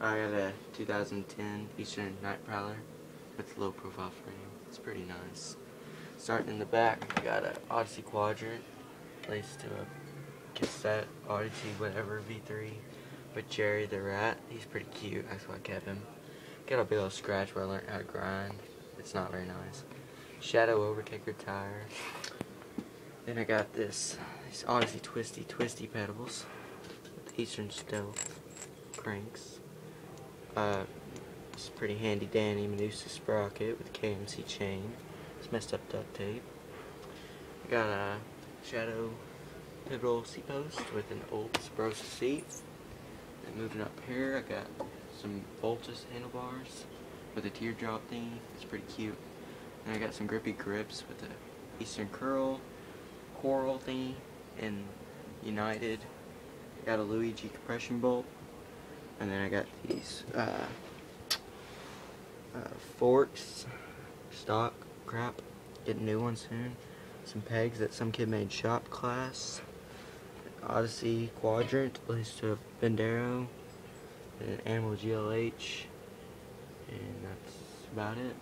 I got a 2010 Eastern Night Prowler with low profile frame. It's pretty nice. Starting in the back, I got an Odyssey Quadrant placed to a cassette Odyssey whatever V3 with Jerry the Rat. He's pretty cute, that's why I kept him. Got a big old scratch where I learned how to grind. It's not very nice. Shadow Overtaker tire. Then I got these Odyssey Twisty pedals with Eastern Stealth cranks. It's a pretty handy dandy Medusa sprocket with KMC chain. It's messed up duct tape. I got a Shadow pivotal seat post with an old subrosa seat. And moving up here, I got some Voltus handlebars with a teardrop thing. It's pretty cute. And I got some grippy grips with the Eastern Curl, Coral thingy, and United. I got a Luigi compression bolt. And then I got these forks, stock crap, getting new ones soon. Some pegs that some kid made shop class. Odyssey Quadrant placed to a Bendero, and an Animal GLH, and that's about it.